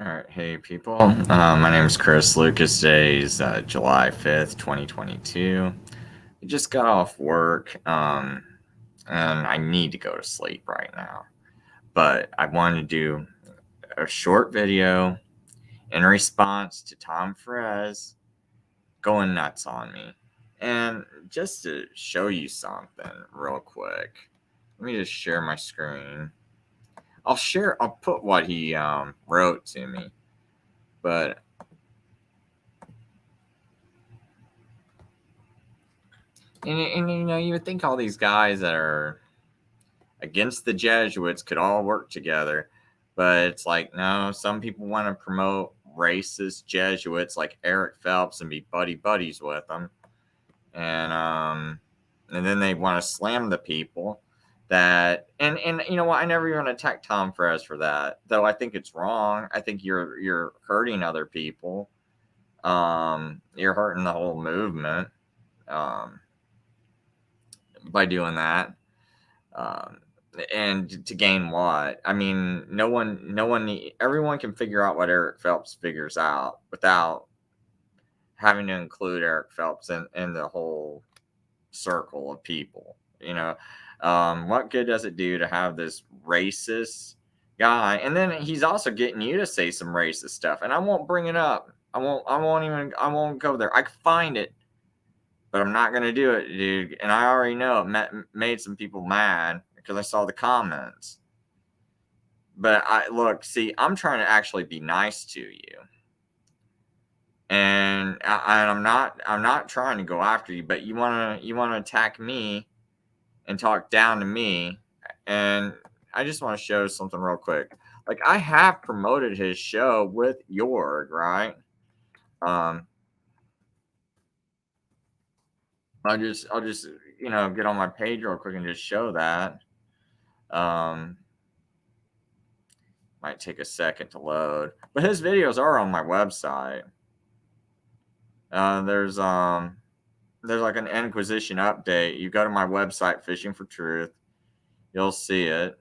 All right, hey people. My name is Chris Lucas. Today is July 5th, 2022. I just got off work and I need to go to sleep right now. But I wanted to do a short video in response to Tom Friess going nuts on me. And just to show you something real quick, let me just share my screen. I'll put what he wrote to me. But And you would think all these guys that are against the Jesuits could all work together, but it's like, no, some people want to promote racist Jesuits like Eric Phelps and be buddies with them, and then they want to slam the people that and you know what? I never even attacked Tom Friess for that, though. I think it's wrong. I think you're hurting other people. You're hurting the whole movement. Um, by doing that. Um, and to gain what? I mean, everyone can figure out what Eric Phelps figures out without having to include Eric Phelps in the whole circle of people. What good does it do to have this racist guy? And then he's also getting you to say some racist stuff, and I won't bring it up. I won't go there. I can find it, but I'm not gonna do it, dude. And I already know it made some people mad because I saw the comments. But I'm trying to actually be nice to you, and I'm not trying to go after you. But you wanna attack me and talk down to me, and I just want to show something real quick. Like, I have promoted his show with Jorg, right? Um, I'll just get on my page real quick and just show that. Um, might take a second to load, but his videos are on my website. There's like an Inquisition update. You go to my website, Fishing for Truth, you'll see it.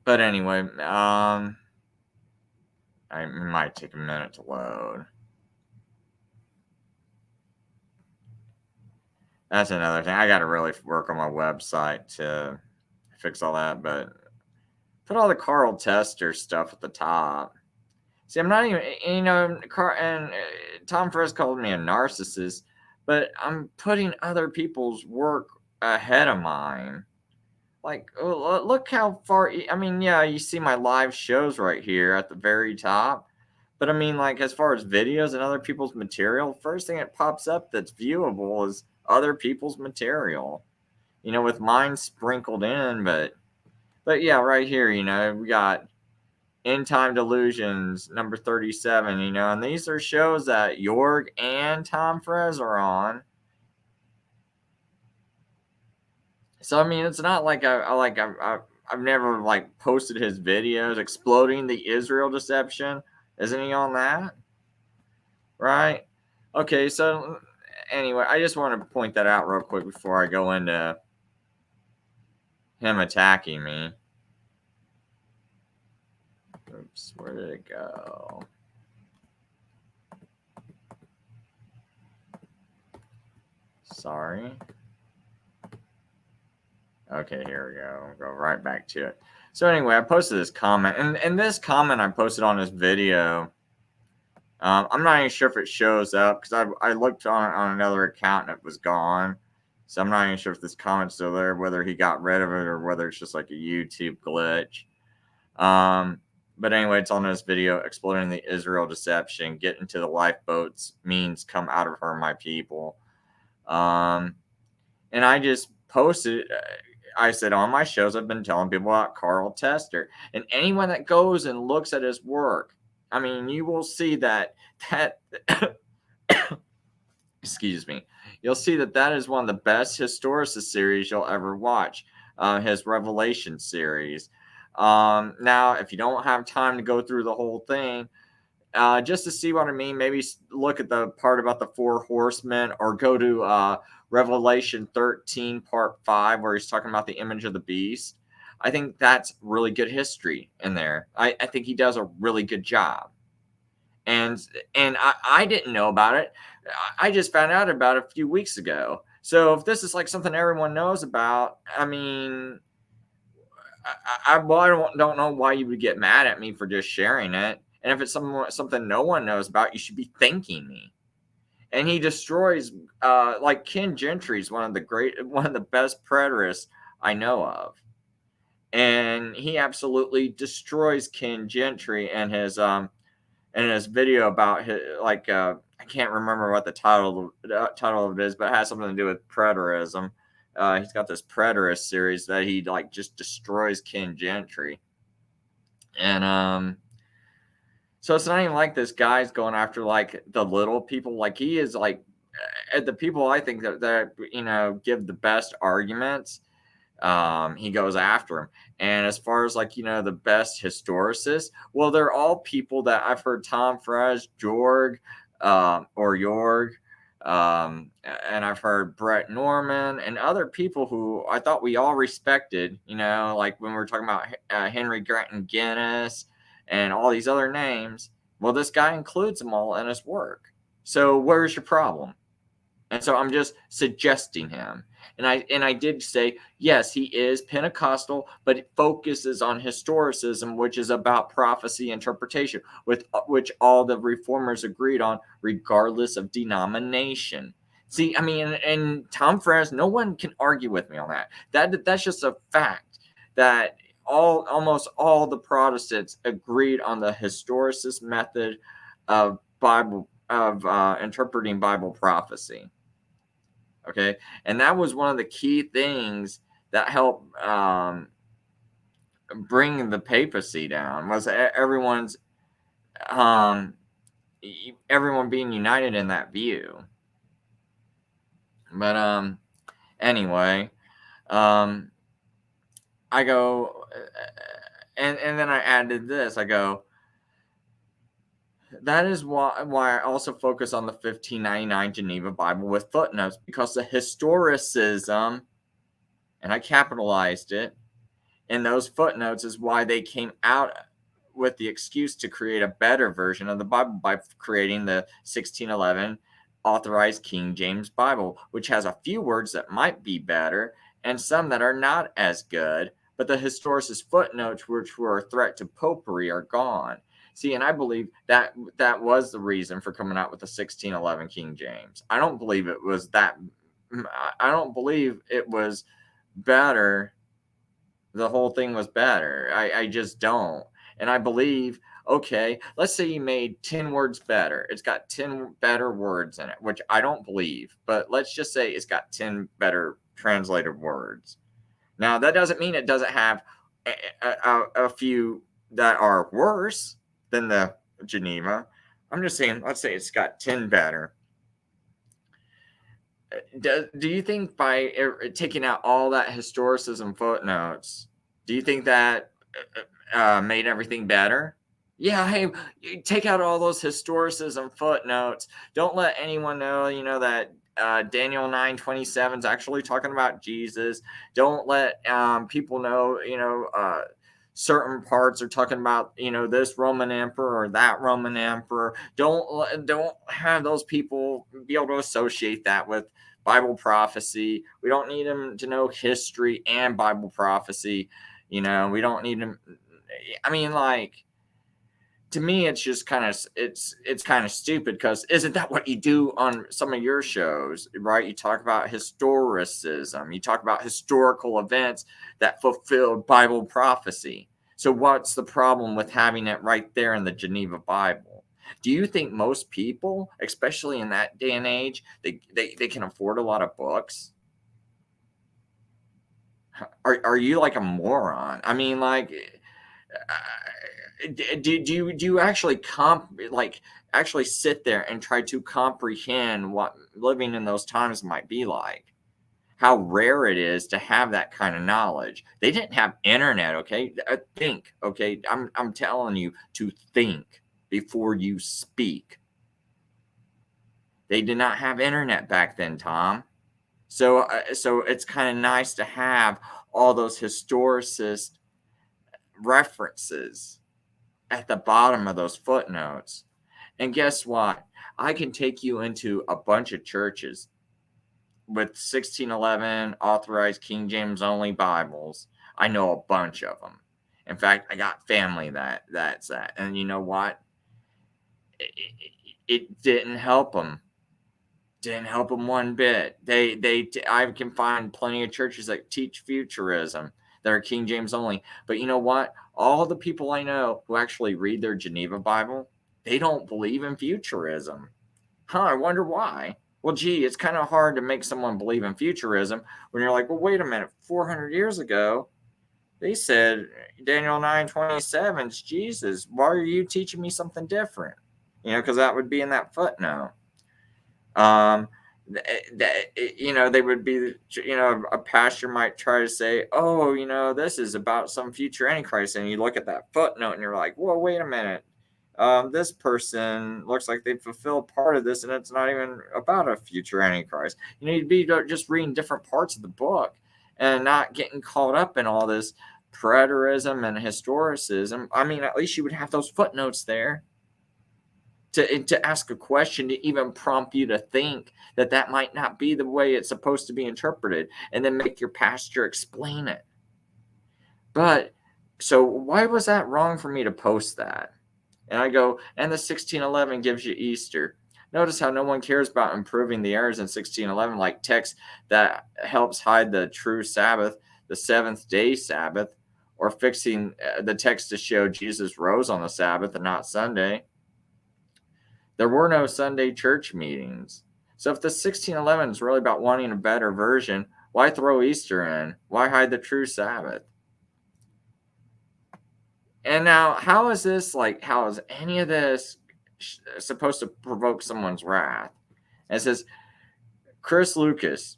But anyway, it might take a minute to load. That's another thing. I got to really work on my website to fix all that, but put all the Karl Tester stuff at the top. See, I'm not even, Tom Friess called me a narcissist, but I'm putting other people's work ahead of mine. Like, look how far, I mean, yeah, you see my live shows right here at the very top. But I mean, like, as far as videos and other people's material, first thing that pops up that's viewable is other people's material, with mine sprinkled in. But yeah, right here, we got End Time Delusions, number 37, and these are shows that Jorg and Tom Friess are on. So, I mean, it's not like I've never, like, posted his videos exploding the Israel deception. Isn't he on that? Right? Okay, so anyway, I just want to point that out real quick before I go into him attacking me. Oops, where did it go? Sorry. Okay, here we go. I'll go right back to it. So anyway, I posted this comment, and this comment I posted on this video. I'm not even sure if it shows up because I looked on another account and it was gone. So I'm not even sure if this comment's still there, whether he got rid of it or whether it's just like a YouTube glitch. But anyway, it's on this video, Exploring the Israel Deception, Get into the Lifeboats Means Come Out of Her, My People. And I just posted, I said, on my shows, I've been telling people about Karl Tester. And anyone that goes and looks at his work, I mean, you will see that excuse me, you'll see that is one of the best Historicist series you'll ever watch, his Revelation series. Now, if you don't have time to go through the whole thing, just to see what I mean, maybe look at the part about the four horsemen, or go to Revelation 13, part 5, where he's talking about the image of the beast. I think that's really good history in there. I think he does a really good job. And I didn't know about it. I just found out about it a few weeks ago. So if this is like something everyone knows about, I mean, I don't know why you would get mad at me for just sharing it. And if it's something no one knows about, you should be thanking me. And he destroys, like Ken Gentry is one of the best preterists I know of, and he absolutely destroys Ken Gentry and his video about his, like, I can't remember what the title of it is, but it has something to do with preterism. He's got this preterist series that he like just destroys Ken Gentry, and so it's not even like this guy's going after like the little people. Like he is like the people I think that give the best arguments. He goes after him. And as far as like the best historicists, well, they're all people that I've heard Tom Friess, or Jorg, and I've heard Brett Norman and other people who I thought we all respected. Like when we were talking about Henry Granton Guinness and all these other names. Well, this guy includes them all in his work. So where's your problem? And so I'm just suggesting him. And I did say, yes, he is Pentecostal, but it focuses on historicism, which is about prophecy interpretation, with which all the reformers agreed on, regardless of denomination. See, I mean, and Tom Friess, no one can argue with me on that. That's just a fact that almost all the Protestants agreed on the historicist method of interpreting Bible prophecy. Okay, and that was one of the key things that helped bring the papacy down, was everyone being united in that view. But anyway, I go, and then I added this. I go, that is why I also focus on the 1599 Geneva Bible with footnotes, because the historicism, and I capitalized it, and those footnotes is why they came out with the excuse to create a better version of the Bible by creating the 1611 authorized King James Bible, which has a few words that might be better and some that are not as good, but the historicist footnotes, which were a threat to popery, are gone. See, and I believe that was the reason for coming out with the 1611 King James. I don't believe it was that. I don't believe it was better. The whole thing was better. I just don't. And I believe, okay, let's say you made 10 words better. It's got 10 better words in it, which I don't believe. But let's just say it's got 10 better translated words. Now, that doesn't mean it doesn't have a few that are worse than the Geneva. I'm just saying, let's say it's got 10 better. Do you think by taking out all that historicism footnotes, do you think that made everything better? Yeah, hey, take out all those historicism footnotes. Don't let anyone know, that Daniel 9:27 is actually talking about Jesus. Don't let people know, certain parts are talking about, this Roman emperor or that Roman emperor. Don't have those people be able to associate that with Bible prophecy. We don't need them to know history and Bible prophecy. We don't need them. I mean, like, to me, it's just kind of it's kind of stupid, because isn't that what you do on some of your shows, right? You talk about historicism, you talk about historical events that fulfilled Bible prophecy. So what's the problem with having it right there in the Geneva Bible? Do you think most people, especially in that day and age, they can afford a lot of books? Are you like a moron? I mean, like, do you actually actually sit there and try to comprehend what living in those times might be like? How rare it is to have that kind of knowledge. They didn't have internet, okay? Think, okay? I'm telling you to think before you speak. They did not have internet back then, Tom. So it's kind of nice to have all those historicist references at the bottom of those footnotes. And guess what? I can take you into a bunch of churches with 1611 authorized King James only Bibles. I know a bunch of them. In fact, I got family that's that. And you know what? It didn't help them. Didn't help them one bit. I can find plenty of churches that teach futurism that are King James only. But you know what? All the people I know who actually read their Geneva Bible, they don't believe in futurism. I wonder why. Well, gee, it's kind of hard to make someone believe in futurism when you're like, well, wait a minute, 400 years ago, they said Daniel 9:27 is Jesus. Why are you teaching me something different? Because that would be in that footnote. They would be, a pastor might try to say, oh, this is about some future Antichrist. And you look at that footnote and you're like, whoa, wait a minute. This person looks like they fulfilled part of this, and it's not even about a future Antichrist. You'd be just reading different parts of the book and not getting caught up in all this preterism and historicism. I mean, at least you would have those footnotes there to ask a question, to even prompt you to think that might not be the way it's supposed to be interpreted, and then make your pastor explain it. But so why was that wrong for me to post that? And I go, and the 1611 gives you Easter. Notice how no one cares about improving the errors in 1611, like text that helps hide the true Sabbath, the seventh day Sabbath, or fixing the text to show Jesus rose on the Sabbath and not Sunday. There were no Sunday church meetings. So if the 1611 is really about wanting a better version, why throw Easter in? Why hide the true Sabbath? And now, how is any of this supposed to provoke someone's wrath? And it says, Chris Lucas,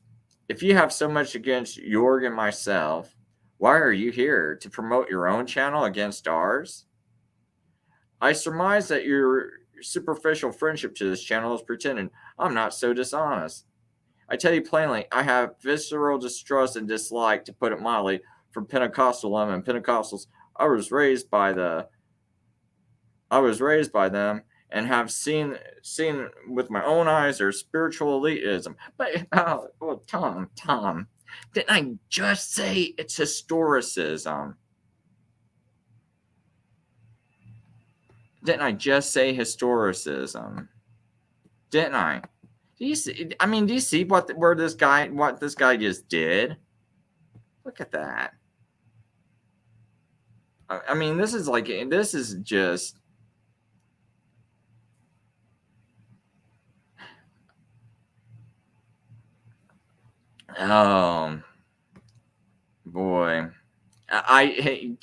if you have so much against Jorg and myself, why are you here? To promote your own channel against ours? I surmise that your superficial friendship to this channel is pretending. I'm not so dishonest. I tell you plainly, I have visceral distrust and dislike, to put it mildly, for Pentecostalism and Pentecostals. I was raised by them and have seen with my own eyes their spiritual elitism. But Tom, didn't I just say it's historicism? Didn't I just say historicism? Didn't I? Do you see? I mean, do you see what this guy just did? Look at that. I mean, this is just. Oh boy, I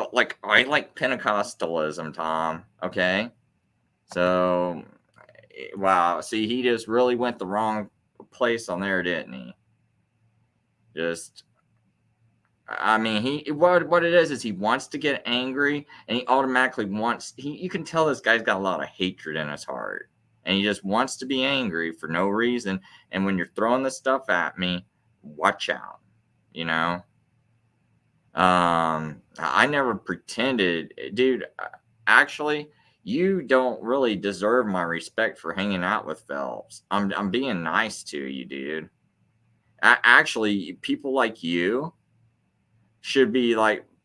like Pentecostalism, Tom. Okay, so wow. See, he just really went the wrong place on there, didn't he? I mean, what it is he wants to get angry, and he automatically wants. You can tell this guy's got a lot of hatred in his heart, and he just wants to be angry for no reason. And when you're throwing this stuff at me, watch out. I never pretended, dude. Actually, you don't really deserve my respect for hanging out with Phelps. I'm being nice to you, dude. Actually, people like you should be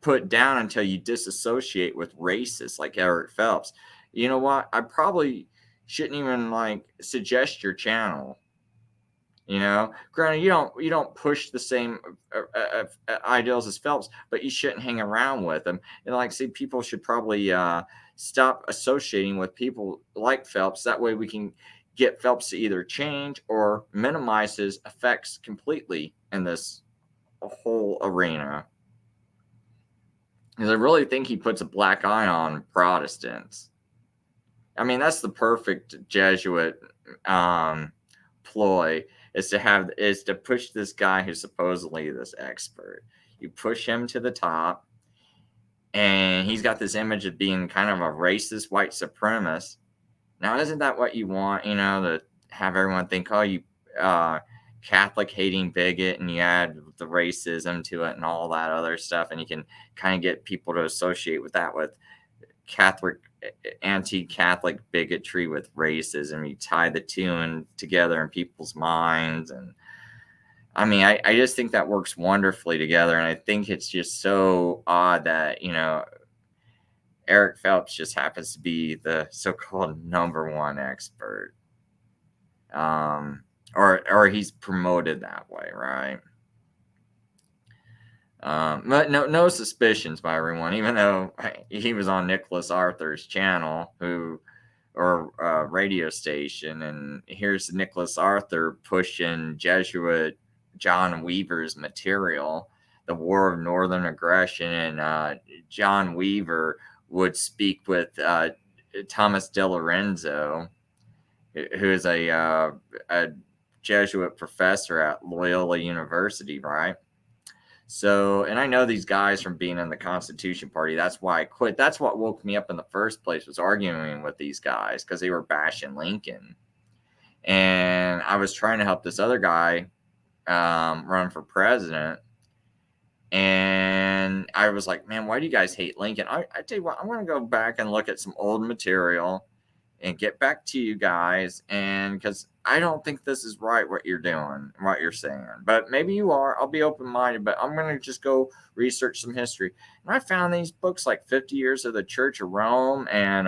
put down until you disassociate with racists like Eric Phelps. You know what? I probably shouldn't even suggest your channel. Granted, you don't push the same ideals as Phelps, but you shouldn't hang around with them. And see, people should probably stop associating with people like Phelps. That way, we can get Phelps to either change or minimize his effects completely in this whole arena. Because I really think he puts a black eye on Protestants. I mean, that's the perfect Jesuit ploy. Is to push this guy who's supposedly this expert. You push him to the top, and he's got this image of being kind of a racist white supremacist. Now, isn't that what you want? To have everyone think, oh, Catholic hating bigot, and you add the racism to it and all that other stuff, and you can kind of get people to associate with that, with Catholic, anti-Catholic bigotry with racism. You tie the two in together in people's minds, and I mean, I just think that works wonderfully together, and I think it's just so odd that, Eric Phelps just happens to be the so-called number one expert, or he's promoted that way, right? But no suspicions by everyone, even though he was on Nicholas Arthur's channel, or radio station, and here's Nicholas Arthur pushing Jesuit John Weaver's material, The War of Northern Aggression, and John Weaver would speak with Thomas De Lorenzo, who is a Jesuit professor at Loyola University, right? So, and I know these guys from being in the Constitution Party. That's why I quit. That's what woke me up in the first place, was arguing with these guys, because they were bashing Lincoln. And I was trying to help this other guy run for president. And I was like, man, why do you guys hate Lincoln? I tell you what, I'm going to go back and look at some old material and get back to you guys. And because I don't think this is right, what you're doing, what you're saying. But maybe you are. I'll be open-minded, but I'm going to just go research some history. And I found these books like 50 Years of the Church of Rome, and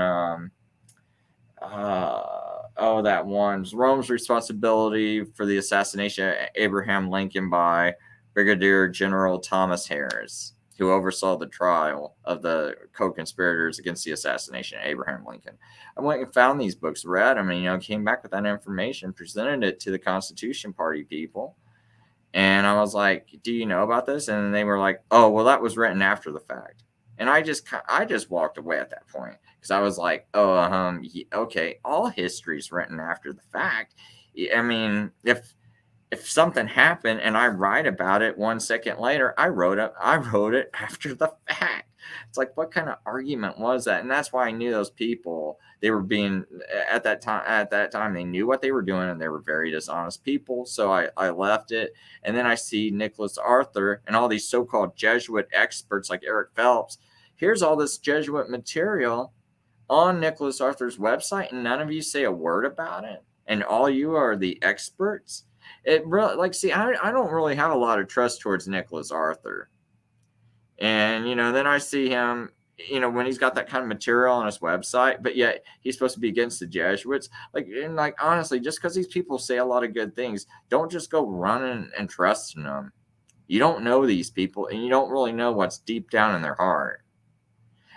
that one's Rome's Responsibility for the Assassination of Abraham Lincoln by Brigadier General Thomas Harris, who oversaw the trial of the co-conspirators against the assassination of Abraham Lincoln. I went and found these books, read them, and came back with that information, presented it to the Constitution Party people, and I was like, "Do you know about this?" And they were like, "Oh, well, that was written after the fact." And I just walked away at that point, because I was like, "Oh, okay, all history is written after the fact." I mean, if something happened and I write about it 1 second later, I wrote it after the fact. It's like, what kind of argument was that? And that's why I knew those people. They were being, at that time, they knew what they were doing, and they were very dishonest people. So I left it. And then I see Nicholas Arthur and all these so-called Jesuit experts like Eric Phelps. Here's all this Jesuit material on Nicholas Arthur's website, and none of you say a word about it. And all you are the experts. It really, I don't really have a lot of trust towards Nicholas Arthur. And, then I see him, when he's got that kind of material on his website, but yet he's supposed to be against the Jesuits. Honestly, just because these people say a lot of good things, don't just go running and trusting them. You don't know these people, and you don't really know what's deep down in their heart.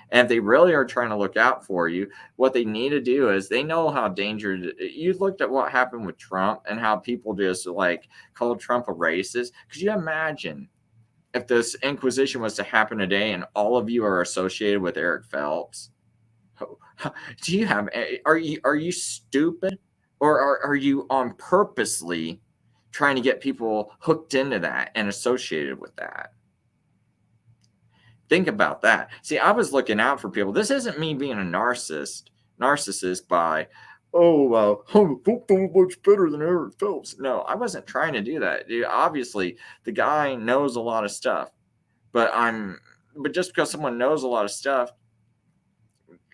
And if they really are trying to look out for you, what they need to do is, they know how dangerous. You looked at what happened with Trump and how people just called Trump a racist. Could you imagine if this Inquisition was to happen today and all of you are associated with Eric Phelps? Are you stupid, or are you on purposely trying to get people hooked into that and associated with that? Think about that. See, I was looking out for people. This isn't me being a narcissist by, I'm much better than Eric Phelps. No, I wasn't trying to do that. Dude, obviously, the guy knows a lot of stuff, but just because someone knows a lot of stuff,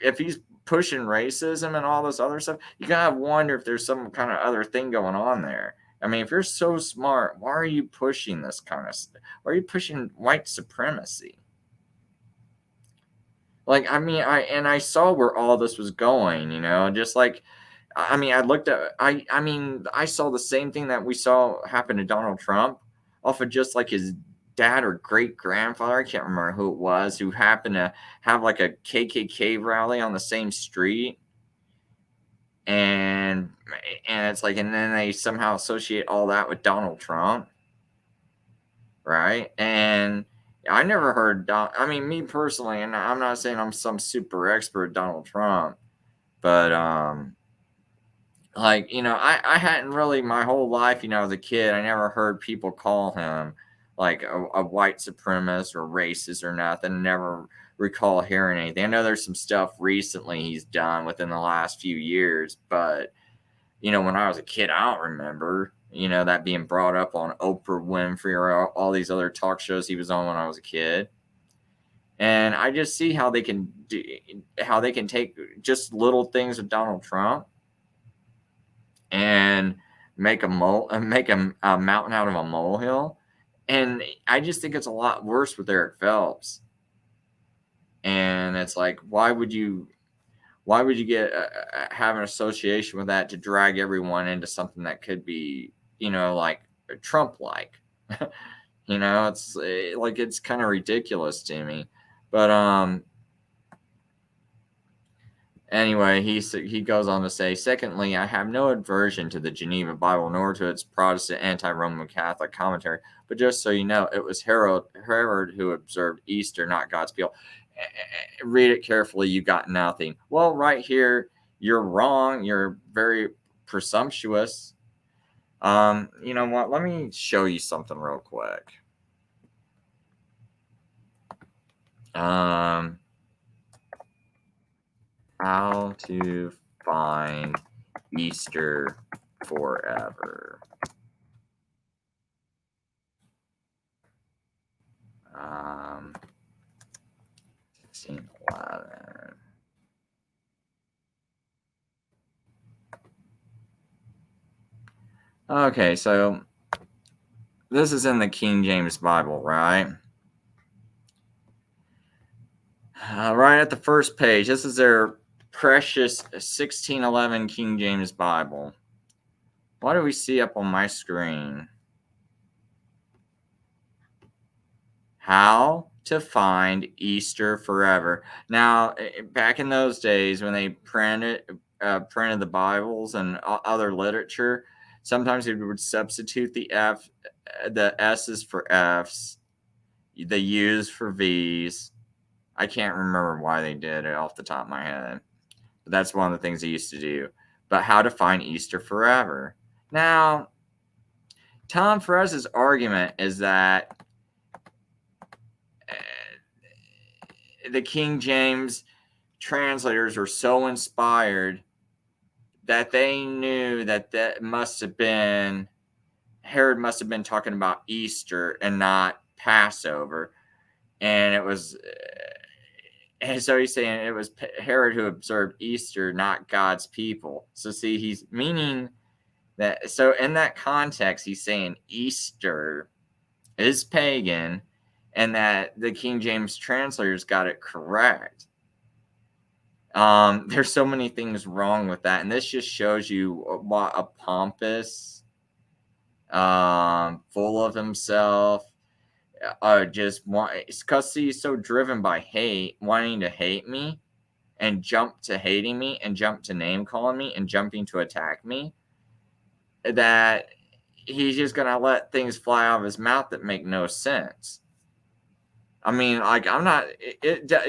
if he's pushing racism and all this other stuff, you gotta wonder if there's some kind of other thing going on there. I mean, if you're so smart, why are you pushing this kind of stuff? Why are you pushing white supremacy? I saw where all this was going, just I saw the same thing that we saw happen to Donald Trump, off of just his dad or great grandfather. I can't remember who it was, who happened to have a KKK rally on the same street. And it's and then they somehow associate all that with Donald Trump. Right. And I never heard, me personally, and I'm not saying I'm some super expert Donald Trump, but, I hadn't really, my whole life, as a kid, I never heard people call him a white supremacist or racist or nothing. Never recall hearing anything. I know there's some stuff recently he's done within the last few years, but, when I was a kid, I don't remember. that being brought up on Oprah Winfrey or all these other talk shows he was on when I was a kid. And I just see how they can take just little things with Donald Trump and make a mountain out of a molehill. And I just think it's a lot worse with Eric Phelps. And it's like, why would you get have an association with that to drag everyone into something that could be, like Trump-like? It's like, it's kind of ridiculous to me. But anyway, he goes on to say, secondly, I have no aversion to the Geneva Bible nor to its Protestant anti-Roman Catholic commentary, but just so you know, it was Herod who observed Easter, not God's people. Read it carefully, you got nothing. Well, right here, you're wrong. You're very presumptuous. You know what? Let me show you something real quick. How to find Easter forever. 1611. Okay, so this is in the King James Bible, right? Right at the first page, this is their precious 1611 King James Bible. What do we see up on my screen? How to find Easter forever. Now, back in those days when they printed the Bibles and other literature, sometimes they would substitute the S's for F's, the U's for V's. I can't remember why they did it off the top of my head. But that's one of the things they used to do. But how to find Easter forever. Now, Tom Friess's argument is that the King James translators were so inspired that they knew that Herod must have been talking about Easter and not Passover. And it was, and so he's saying it was Herod who observed Easter, not God's people. So see, he's meaning that, so in that context, he's saying Easter is pagan and that the King James translators got it correct. There's so many things wrong with that, and this just shows you what a pompous, full of himself, because he's so driven by hate, wanting to hate me, and jump to hating me, and jump to name calling me, and jumping to attack me, that he's just gonna let things fly out of his mouth that make no sense. I mean, like, I'm not.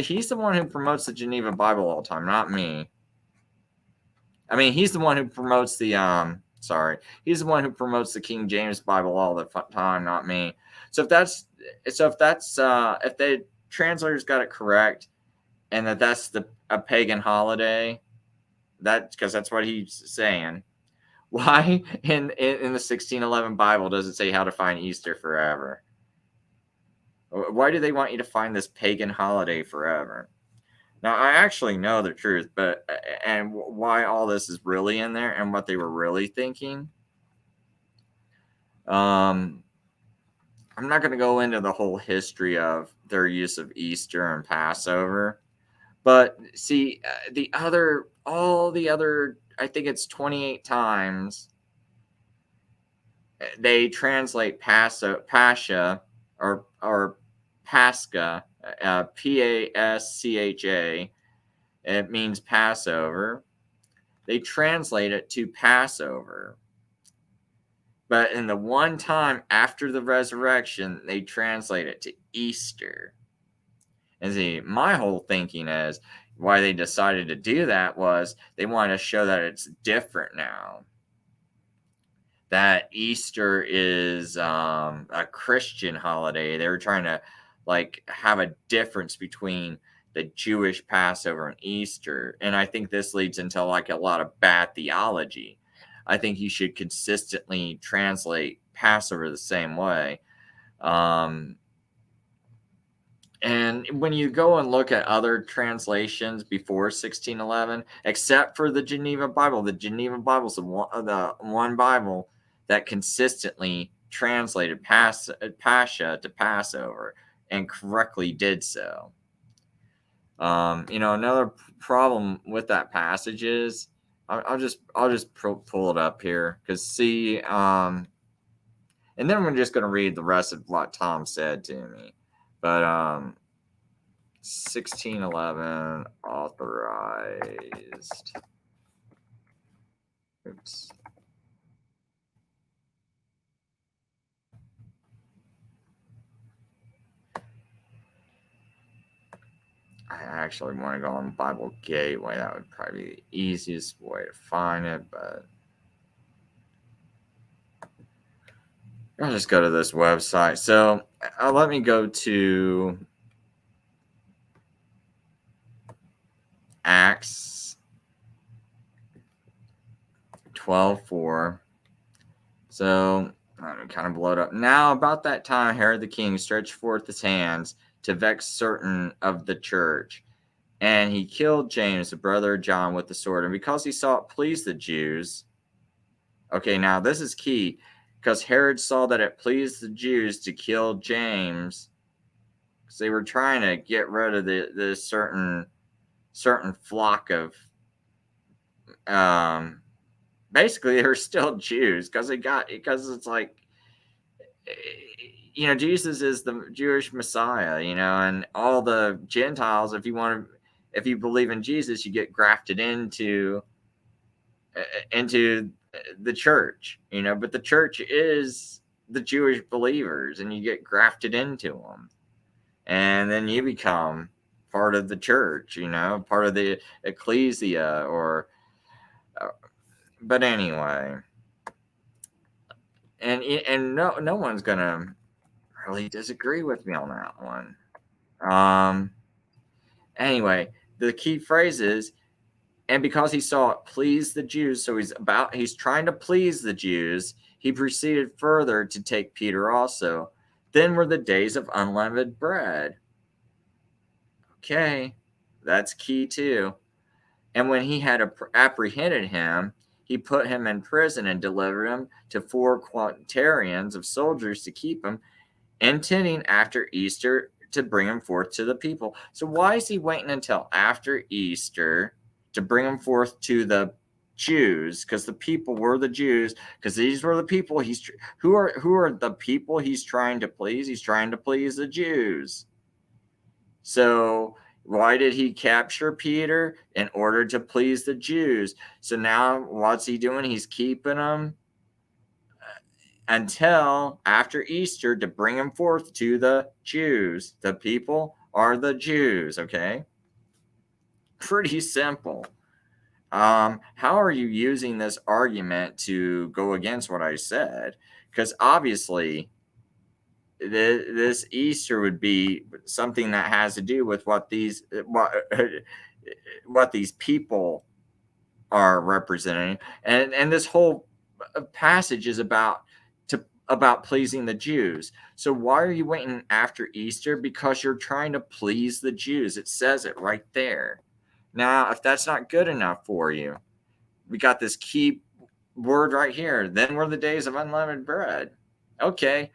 He's the one who promotes the Geneva Bible all the time, not me. I mean, he's the one who promotes the he's the one who promotes the King James Bible all the time, not me. So if the translators got it correct, and that's a pagan holiday, because that's what he's saying. Why in the 1611 Bible does it say how to find Easter forever? Why do they want you to find this pagan holiday forever? Now, I actually know the truth, and why all this is really in there and what they were really thinking. I'm not going to go into the whole history of their use of Easter and Passover, but see, all the other, I think it's 28 times they translate Pascha or Pascha, Pascha. It means Passover. They translate it to Passover. But in the one time after the resurrection, they translate it to Easter. And see, my whole thinking is why they decided to do that was they wanted to show that it's different now. That Easter is a Christian holiday. They were trying to have a difference between the Jewish Passover and Easter. And I think this leads into a lot of bad theology. I think you should consistently translate Passover the same way. And when you go and look at other translations before 1611, except for the Geneva Bible is the one Bible that consistently translated Pascha to Passover and correctly did so. Another problem with that passage is I'll just pull it up here because see, and then we're just going to read the rest of what Tom said to me, but 1611 authorized. Oops. I actually want to go on Bible Gateway. That would probably be the easiest way to find it, but I'll just go to this website. So let me go to Acts 12:4. So let me kind of blow it up. Now, about that time, Herod the king stretched forth his hands to vex certain of the church, and he killed James, the brother of John, with the sword. And because he saw it pleased the Jews. Okay, now this is key, because Herod saw that it pleased the Jews to kill James, because they were trying to get rid of the certain flock of basically they were still Jews because it's like, Jesus is the Jewish Messiah, and all the Gentiles, if you believe in Jesus, you get grafted into the church, but the church is the Jewish believers, and you get grafted into them, and then you become part of the church, part of the ecclesia, but anyway, and no one's gonna really disagree with me on that one. Anyway, the key phrase is, and because he saw it please the Jews, so he's trying to please the Jews, he proceeded further to take Peter also. Then were the days of unleavened bread. Okay, that's key too. And when he had apprehended him, he put him in prison and delivered him to 4 quaternions of soldiers to keep him, intending after Easter to bring him forth to the people. So why is he waiting until after Easter to bring him forth to the Jews? Because the people were the Jews, because these were the people who are the people he's trying to please. He's trying to please the Jews. So why did he capture Peter? In order to please the Jews. So now what's he doing? He's keeping them until after Easter to bring him forth to the Jews. The people are the Jews, okay? Pretty simple. How are you using this argument to go against what I said? Because obviously this Easter would be something that has to do with what these people are representing, and this whole passage is about pleasing the Jews. So why are you waiting after Easter? Because you're trying to please the Jews. It says it right there. Now, if that's not good enough for you, we got this key word right here. Then were the days of unleavened bread. Okay,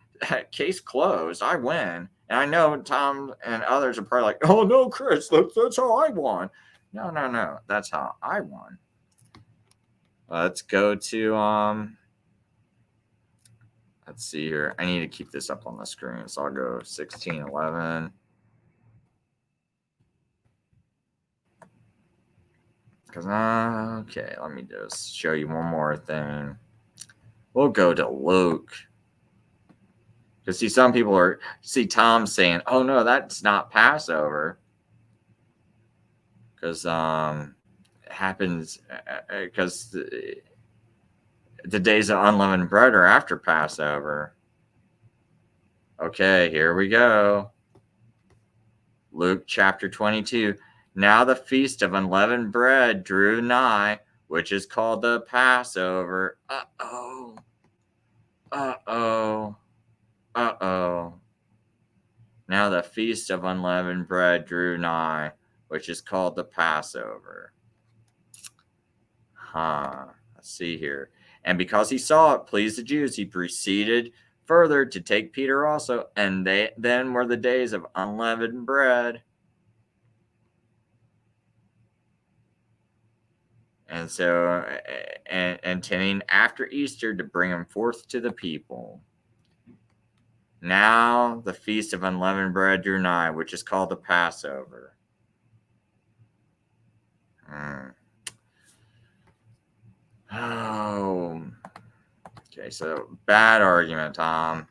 case closed. I win. And I know Tom and others are probably like, oh, no, Chris, that's how I won. No. That's how I won. Let's go to, let's see here. I need to keep this up on the screen. So I'll go 1611. Okay, let me just show you one more thing. We'll go to Luke. Because see, some people Tom saying, oh no, that's not Passover. Because it happens because the days of unleavened bread are after Passover. Okay, here we go. Luke chapter 22. Now the feast of unleavened bread drew nigh, which is called the Passover. Uh-oh. Uh-oh. Uh-oh. Now the feast of unleavened bread drew nigh, which is called the Passover. Let's see here. And because he saw it pleased the Jews, he proceeded further to take Peter also. And then were the days of unleavened bread. And so, and tending after Easter to bring him forth to the people. Now the feast of unleavened bread drew nigh, which is called the Passover. Oh, okay. So bad argument, Tom.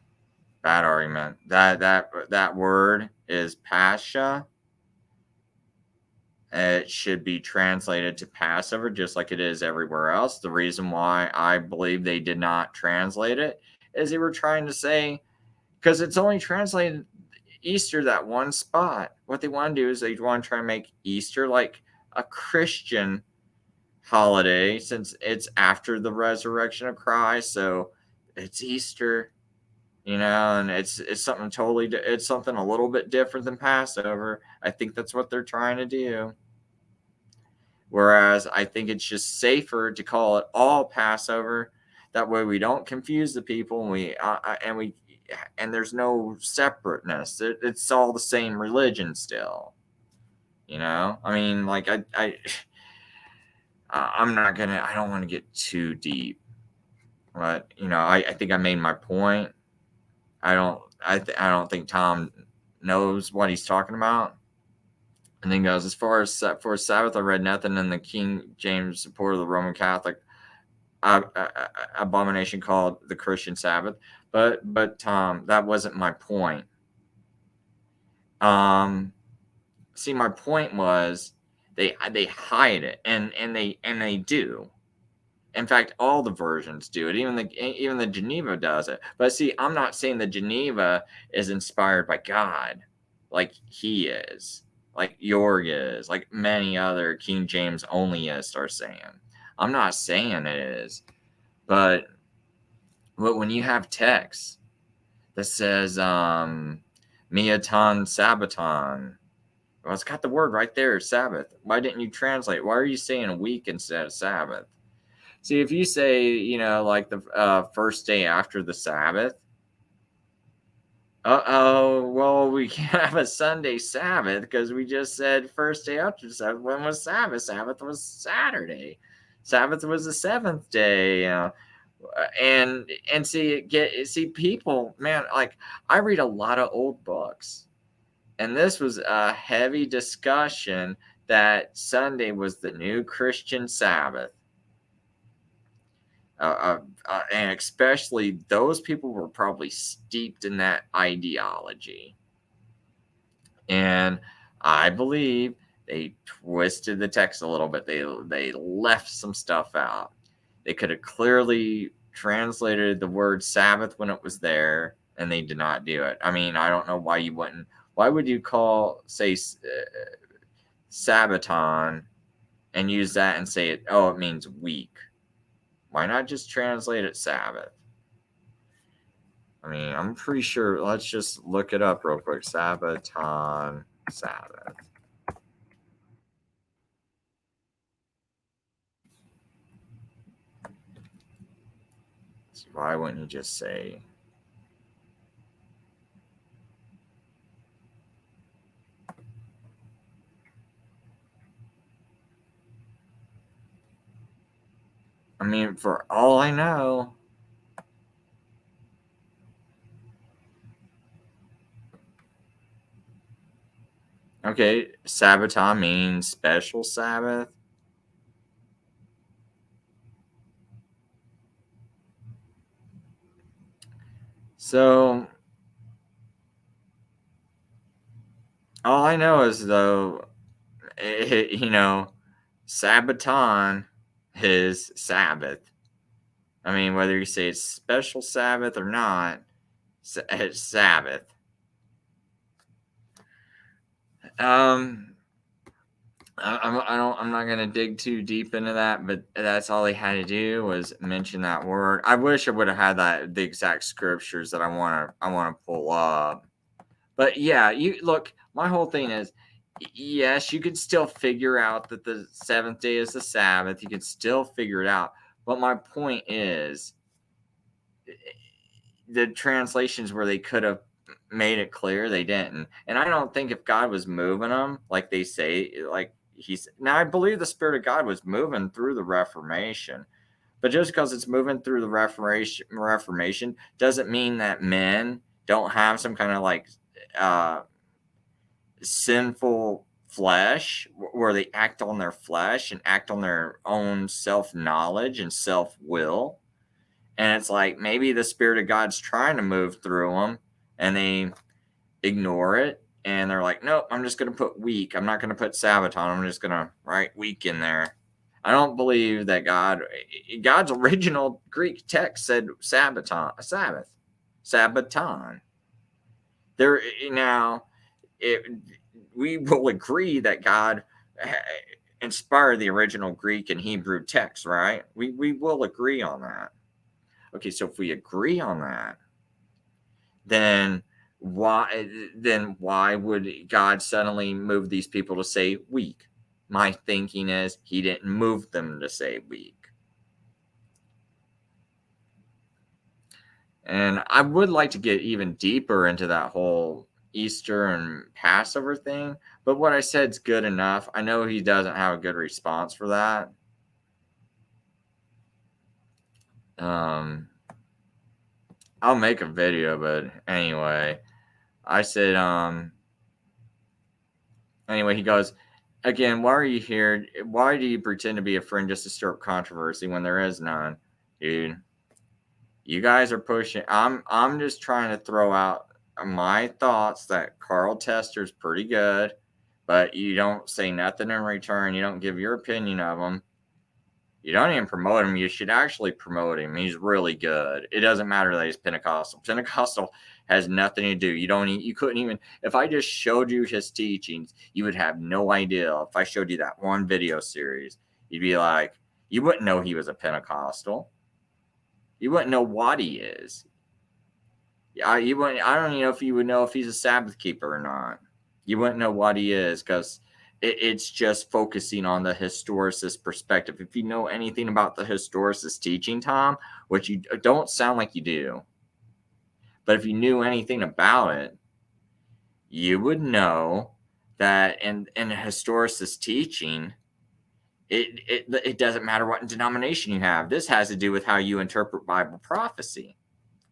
Bad argument. That word is pascha. It should be translated to Passover, just like it is everywhere else. The reason why I believe they did not translate it is they were trying to say, because it's only translated Easter that one spot. What they want to do is they want to try and make Easter like a Christian holiday, since it's after the resurrection of Christ. So it's Easter, and it's something it's something a little bit different than Passover. I think that's what they're trying to do. Whereas I think it's just safer to call it all Passover. That way we don't confuse the people, and there's no separateness. It's all the same religion still. I mean, like I'm not gonna. I don't want to get too deep, but I think I made my point. I don't think Tom knows what he's talking about. And then goes, as far as for Sabbath, I read nothing in the King James support of the Roman Catholic abomination called the Christian Sabbath. But Tom, that wasn't my point. See, my point was they hide it, and they do. In fact, all the versions do it. Even the Geneva does it. But see, I'm not saying the Geneva is inspired by God, like he is, like Jorg is, like many other King James onlyists are saying. I'm not saying it is, but when you have text that says Miaton Sabbaton, well, it's got the word right there, Sabbath. Why didn't you translate? Why are you saying week instead of Sabbath? See, if you say, like the first day after the Sabbath, well, we can't have a Sunday Sabbath because we just said first day after the Sabbath. When was Sabbath? Sabbath was Saturday. Sabbath was the seventh day. And see people, man, like I read a lot of old books, and this was a heavy discussion that Sunday was the new Christian Sabbath. And especially those people were probably steeped in that ideology. And I believe they twisted the text a little bit. They left some stuff out. They could have clearly translated the word Sabbath when it was there, and they did not do it. I mean, I don't know why you wouldn't. Why would you say Sabbaton and use that and say it? Oh, it means week. Why not just translate it Sabbath? I mean, I'm pretty sure. Let's just look it up real quick. Sabbaton, Sabbath. So why wouldn't you just say? I mean, for all I know. Okay, Sabbaton means special Sabbath. So, all I know is, though, Sabbaton is Sabbath. I mean, whether you say it's special Sabbath or not, it's Sabbath. I'm not gonna dig too deep into that, but that's all he had to do was mention that word. I wish I would have had the exact scriptures that I wanna pull up. But yeah, you look, my whole thing is yes, you can still figure out that the seventh day is the Sabbath. You can still figure it out. But my point is the translations where they could have made it clear, they didn't. And I don't think if God was moving them, like they say, like he's now, I believe the Spirit of God was moving through the Reformation. But just because it's moving through the Reformation doesn't mean that men don't have some kind of like sinful flesh where they act on their flesh and act on their own self-knowledge and self-will. And it's like maybe the Spirit of God's trying to move through them and they ignore it. And they're like, nope, I'm just going to put weak. I'm not going to put Sabbaton. I'm just going to write weak in there. I don't believe that God's original Greek text said Sabbaton, Sabbaton. There now, we will agree that God inspired the original Greek and Hebrew text, right? We will agree on that. Okay, so if we agree on that, then why would God suddenly move these people to say weak? My thinking is he didn't move them to say weak. And I would like to get even deeper into that whole Easter and Passover thing, but what I said's good enough. I know he doesn't have a good response for that. I'll make a video, but anyway, I said, anyway, he goes, again, why are you here? Why do you pretend to be a friend just to stir up controversy when there is none? Dude, you guys are pushing. I'm just trying to throw out my thoughts that Karl Tester's pretty good, but you don't say nothing in return. You don't give your opinion of him. You don't even promote him. You should actually promote him. He's really good. It doesn't matter that he's Pentecostal. Pentecostal has nothing to do. You couldn't even, if I just showed you his teachings, you would have no idea. If I showed you that one video series, you'd be like, you wouldn't know he was a Pentecostal. You wouldn't know what he is. You wouldn't. I don't even know if you would know if he's a Sabbath keeper or not. You wouldn't know what he is because it's just focusing on the historicist perspective. If you know anything about the historicist teaching, Tom, which you don't sound like you do, but if you knew anything about it, you would know that in a historicist teaching, it doesn't matter what denomination you have. This has to do with how you interpret Bible prophecy.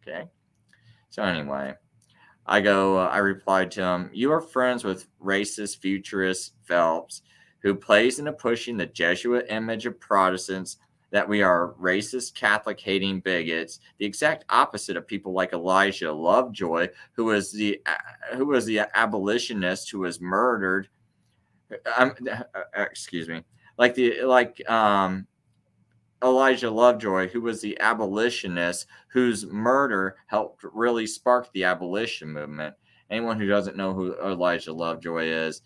Okay. So anyway, I replied to him, you are friends with racist futurist Phelps, who plays into pushing the Jesuit image of Protestants that we are racist, Catholic hating bigots, the exact opposite of people like Elijah Lovejoy, who was the abolitionist who was murdered. Excuse me, Elijah Lovejoy, who was the abolitionist whose murder helped really spark the abolition movement. Anyone who doesn't know who Elijah Lovejoy is,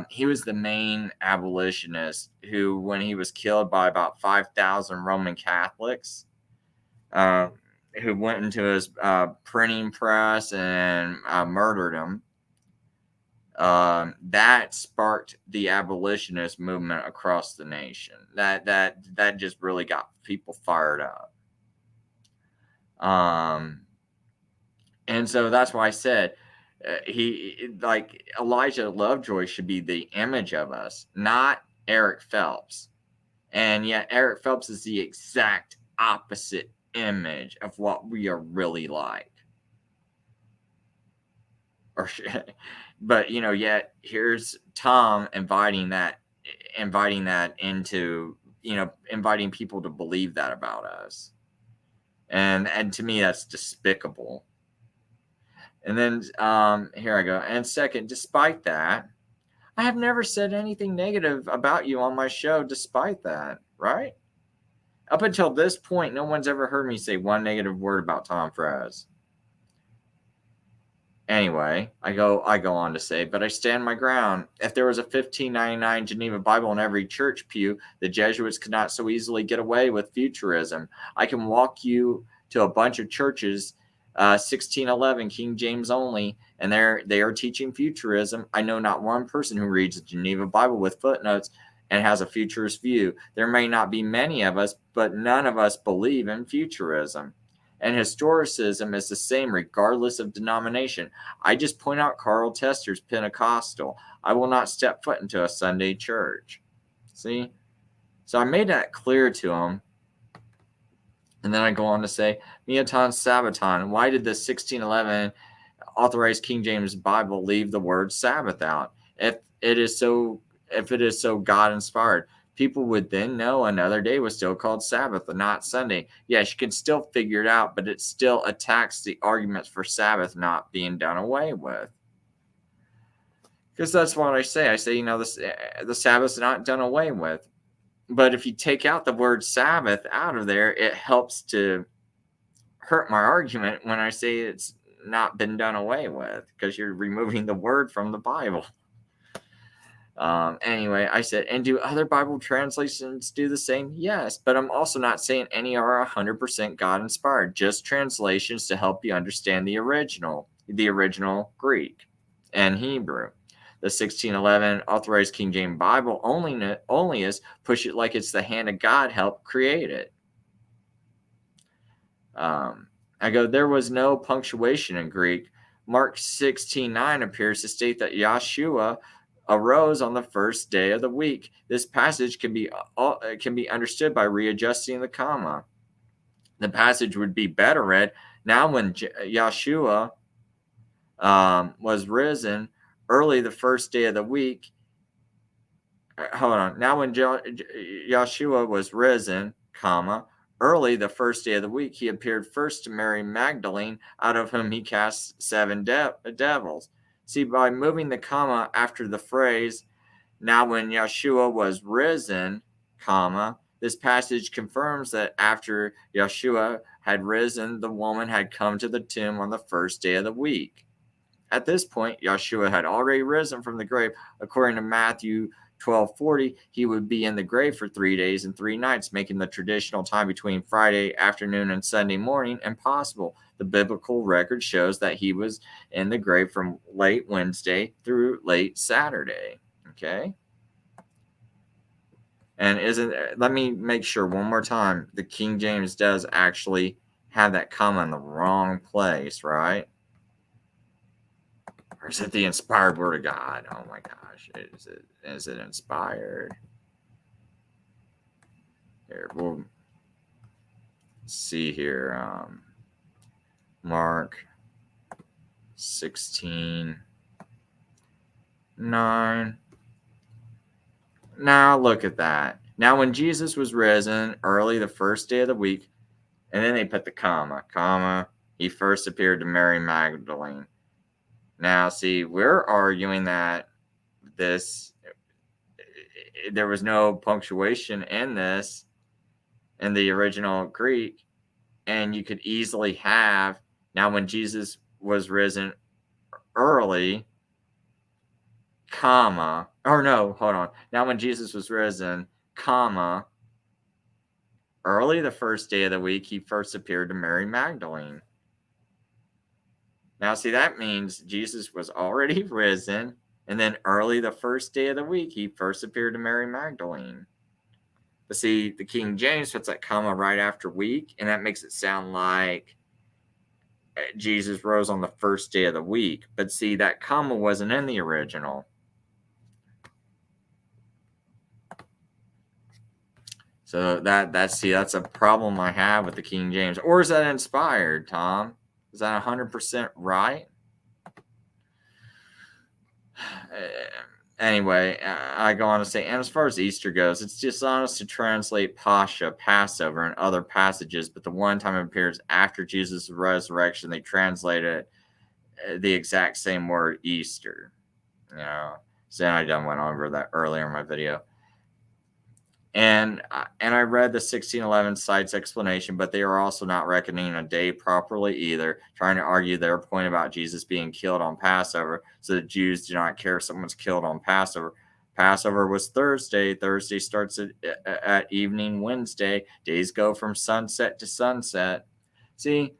he was the main abolitionist who, when he was killed by about 5,000 Roman Catholics, who went into his printing press and murdered him. That sparked the abolitionist movement across the nation. That just really got people fired up. And so that's why I said Elijah Lovejoy should be the image of us, not Eric Phelps. And yet Eric Phelps is the exact opposite image of what we are really like. But yet here's Tom inviting that into, inviting people to believe that about us. And to me, that's despicable. And then here I go. And second, despite that, I have never said anything negative about you on my show, despite that, right? Up until this point, no one's ever heard me say one negative word about Tom Friess. Anyway, I go on to say, but I stand my ground. If there was a 1599 Geneva Bible in every church pew, the Jesuits could not so easily get away with futurism. I can walk you to a bunch of churches, 1611 King James only, and they are teaching futurism. I know not one person who reads the Geneva Bible with footnotes and has a futurist view. There may not be many of us, but none of us believe in futurism. And historicism is the same regardless of denomination. I just point out Karl Tester's Pentecostal. I will not step foot into a Sunday church. See? So I made that clear to him. And then I go on to say, Meaton Sabbaton, why did the 1611 authorized King James Bible leave the word Sabbath out? If it is so God inspired, people would then know another day was still called Sabbath and not Sunday. Yes, you can still figure it out, but it still attacks the arguments for Sabbath not being done away with. Because that's what I say. I say, the Sabbath's not done away with. But if you take out the word Sabbath out of there, it helps to hurt my argument when I say it's not been done away with, because you're removing the word from the Bible. Anyway, I said, and do other Bible translations do the same? Yes, but I'm also not saying any are 100% God-inspired, just translations to help you understand the original Greek and Hebrew. The 1611 authorized King James Bible only is push it like it's the hand of God helped create it. I go, there was no punctuation in Greek. Mark 16:9 appears to state that Yeshua arose on the first day of the week. This passage can be understood by readjusting the comma. The passage would be better read, now when Yeshua was risen early the first day of the week. Hold on. Now when Yeshua was risen, comma, early the first day of the week, he appeared first to Mary Magdalene, out of whom he cast 7 devils. See, by moving the comma after the phrase, now when Yeshua was risen, comma, this passage confirms that after Yeshua had risen, the woman had come to the tomb on the first day of the week. At this point, Yeshua had already risen from the grave. According to Matthew 12:40, he would be in the grave for 3 days and 3 nights, making the traditional time between Friday afternoon and Sunday morning impossible. The biblical record shows that he was in the grave from late Wednesday through late Saturday. Okay? And let me make sure one more time, the King James does actually have that comma in the wrong place, right? Or is it the inspired word of God? Oh my gosh. Is it inspired? Here, we'll see here. Mark 16:9. Now look at that. Now when Jesus was risen early the first day of the week, and then they put the comma, he first appeared to Mary Magdalene. Now, see, we're arguing that there was no punctuation in this, in the original Greek, and you could easily have, now when Jesus was risen early, comma, or no, hold on. Now when Jesus was risen, comma, early the first day of the week, he first appeared to Mary Magdalene. Now, see, that means Jesus was already risen, and then early the first day of the week, he first appeared to Mary Magdalene. But see, the King James puts that comma right after week, and that makes it sound like Jesus rose on the first day of the week. But see, that comma wasn't in the original. So that's a problem I have with the King James. Or is that inspired, Tom? Is that 100% right? Anyway, I go on to say, and as far as Easter goes, it's dishonest to translate Pascha, Passover, and other passages, but the one time it appears after Jesus' resurrection, they translated the exact same word, Easter. So I done went over that earlier in my video. And I read the 1611 Sites explanation, but they are also not reckoning a day properly either, trying to argue their point about Jesus being killed on Passover, so the Jews do not care if someone's killed on Passover. Passover was Thursday. Thursday starts at evening Wednesday. Days go from sunset to sunset. See,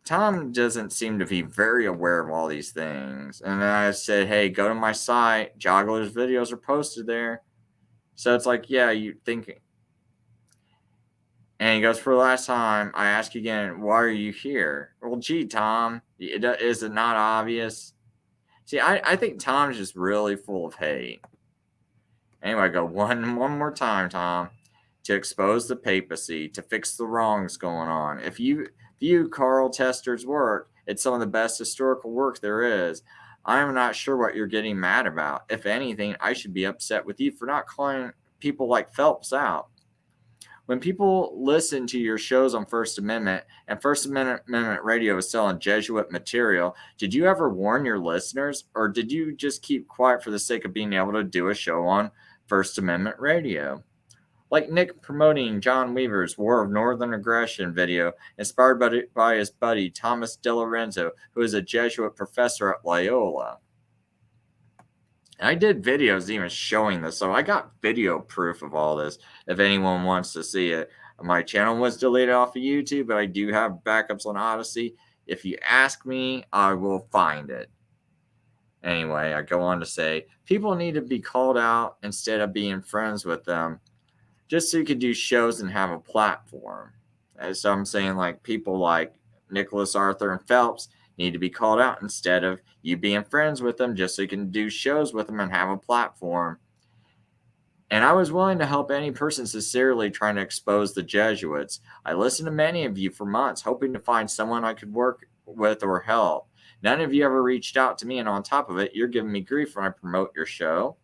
Tom doesn't seem to be very aware of all these things. And then I said, hey, go to my site. Joggler's videos are posted there. So it's like, yeah, you think. And he goes, for the last time, I ask you again, why are you here? Well, gee, Tom, is it not obvious? See, I think Tom's just really full of hate. Anyway, I go one more time, Tom, to expose the papacy, to fix the wrongs going on. If you view Karl Tester's work, it's some of the best historical work there is. I am not sure what you're getting mad about. If anything, I should be upset with you for not calling people like Phelps out. When people listen to your shows on First Amendment, and First Amendment radio is selling Jesuit material, did you ever warn your listeners, or did you just keep quiet for the sake of being able to do a show on First Amendment radio? Like Nick promoting John Weaver's War of Northern Aggression video, inspired by his buddy Thomas De Lorenzo, who is a Jesuit professor at Loyola. And I did videos even showing this, so I got video proof of all this if anyone wants to see it. My channel was deleted off of YouTube, but I do have backups on Odyssey. If you ask me, I will find it. Anyway, I go on to say, people need to be called out instead of being friends with them, just so you can do shows and have a platform. And so I'm saying, like, people like Nicholas Arthur and Phelps need to be called out instead of you being friends with them, just so you can do shows with them and have a platform. And I was willing to help any person sincerely trying to expose the Jesuits. I listened to many of you for months, hoping to find someone I could work with or help. None of you ever reached out to me, and on top of it, you're giving me grief when I promote your show.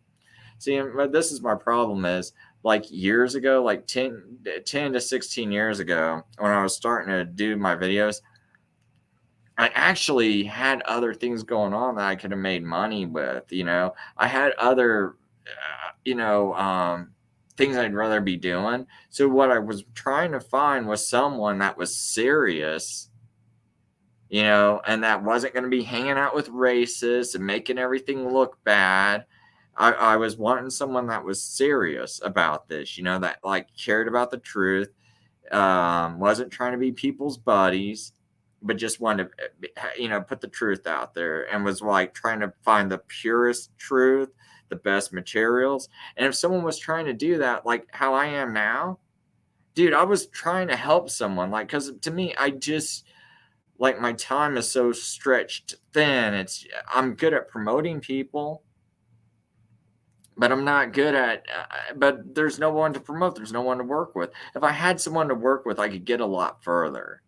See, this is my problem is, like, years ago, like 10 to 16 years ago, when I was starting to do my videos, I actually had other things going on that I could have made money with. I had other, things I'd rather be doing. So what I was trying to find was someone that was serious, and that wasn't going to be hanging out with racists and making everything look bad. I was wanting someone that was serious about this, that like cared about the truth, wasn't trying to be people's buddies, but just wanted to, put the truth out there, and was like trying to find the purest truth, the best materials. And if someone was trying to do that, like how I am now, dude, I was trying to help someone, like, because to me, I just, like, my time is so stretched thin. I'm good at promoting people, but I'm not good at, but there's no one to promote. There's no one to work with. If I had someone to work with, I could get a lot further.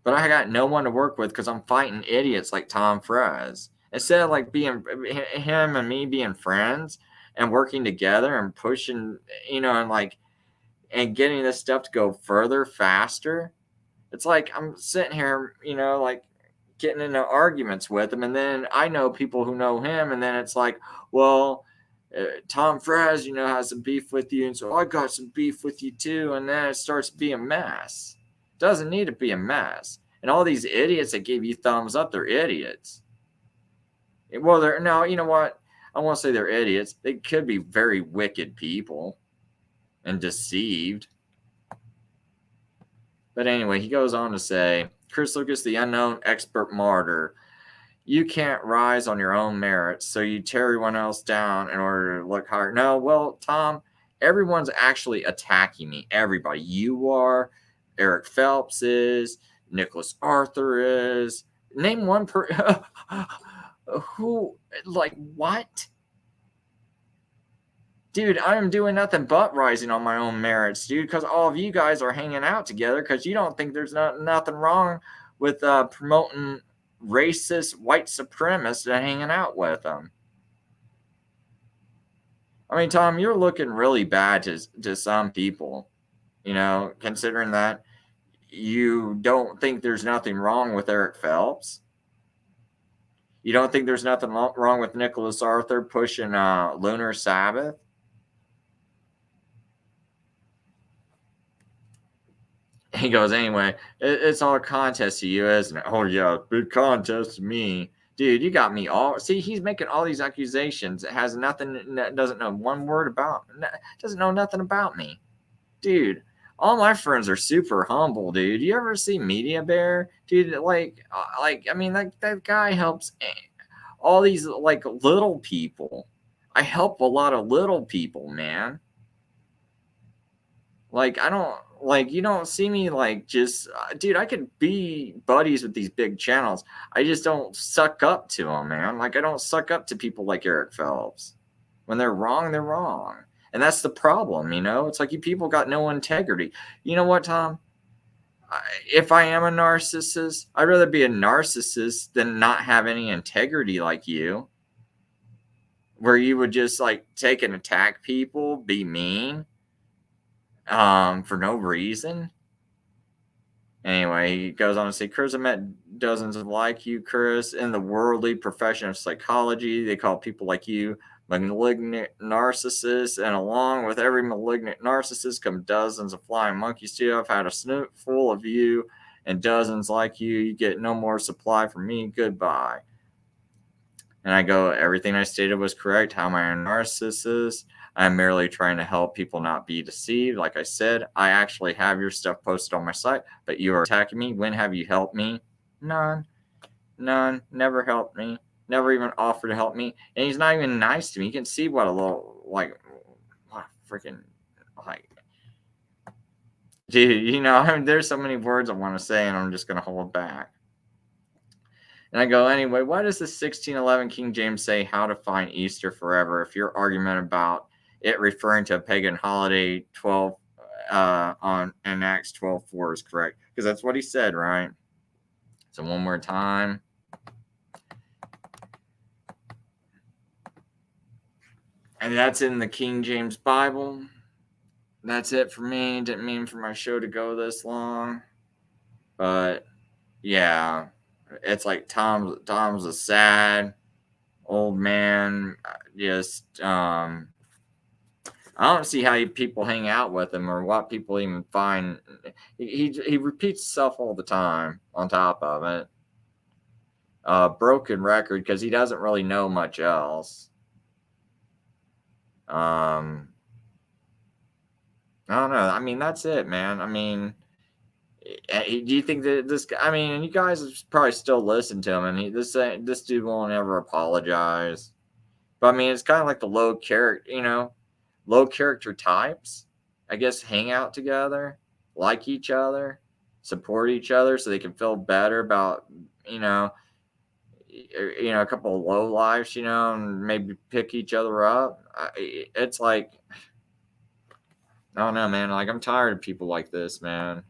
But I got no one to work with because I'm fighting idiots like Tom Friess. Instead of like being him and me being friends and working together and pushing, and getting this stuff to go further, faster, it's like I'm sitting here, like getting into arguments with him, and then I know people who know him, and then it's like, well, Tom Friess, has some beef with you, and so I got some beef with you too, and then it starts to be a mess. It doesn't need to be a mess. And all these idiots that gave you thumbs up, they're idiots. Well, you know what? I won't say they're idiots. They could be very wicked people and deceived. But anyway, he goes on to say, Chris Lucas, the unknown expert martyr. You can't rise on your own merits, so you tear everyone else down in order to look higher. No, well, Tom, everyone's actually attacking me. Everybody. You are, Eric Phelps is, Nicholas Arthur is. Name one who, like, what? Dude, I'm doing nothing but rising on my own merits, dude, because all of you guys are hanging out together because you don't think there's nothing wrong with promoting racist white supremacists and hanging out with them. I mean, Tom, you're looking really bad to some people, considering that you don't think there's nothing wrong with Eric Phelps. You don't think there's nothing wrong with Nicholas Arthur pushing lunar Sabbath? He goes, anyway, it's all a contest to you, isn't it? Oh, yeah, big contest to me. Dude, you got me all. See, he's making all these accusations. It has nothing, doesn't know one word about, doesn't know nothing about me. Dude, all my friends are super humble, dude. You ever see Media Bear? Dude, I mean, that guy helps all these, like, little people. I help a lot of little people, man. Like, I don't, like, you don't see me, like, just, dude, I could be buddies with these big channels. I just don't suck up to them, man. Like, I don't suck up to people like Eric Phelps. When they're wrong, they're wrong. And that's the problem, you know? It's like you people got no integrity. You know what, Tom? If I am a narcissist, I'd rather be a narcissist than not have any integrity like you, where you would just, like, take and attack people, be mean, for no reason. Anyway, he goes on to say, Chris, I met dozens of like you, Chris, in the worldly profession of psychology. They call people like you malignant narcissists, and along with every malignant narcissist come dozens of flying monkeys too. I've had a snoot full of you and dozens like you. You get no more supply from me. Goodbye. And I go, everything I stated was correct. How am I a narcissist? I'm merely trying to help people not be deceived. Like I said, I actually have your stuff posted on my site, but you are attacking me. When have you helped me? None. Never helped me. Never even offered to help me. And he's not even nice to me. You can see what a little, like, what freaking, like, dude, you know, I mean, there's so many words I want to say, and I'm just going to hold back. And I go, anyway, why does the 1611 King James say how to find Easter forever if your argument about it referring to a pagan holiday 12 on in Acts 12:4 is correct? Because that's what he said, right? So one more time. And that's in the King James Bible. That's it for me. Didn't mean for my show to go this long. But yeah, it's like Tom's a sad old man. Just I don't see how people hang out with him or what people even find. He repeats himself all the time. On top of it, broken record because he doesn't really know much else. I don't know. I mean, that's it, man. I mean, do you think that this guy? I mean, and you guys probably still listen to him, and this dude won't ever apologize. But I mean, it's kind of like the low character types, I guess, hang out together, like each other, support each other so they can feel better about, a couple of low lives, and maybe pick each other up. It's like, I don't know, man. Like, I'm tired of people like this, man.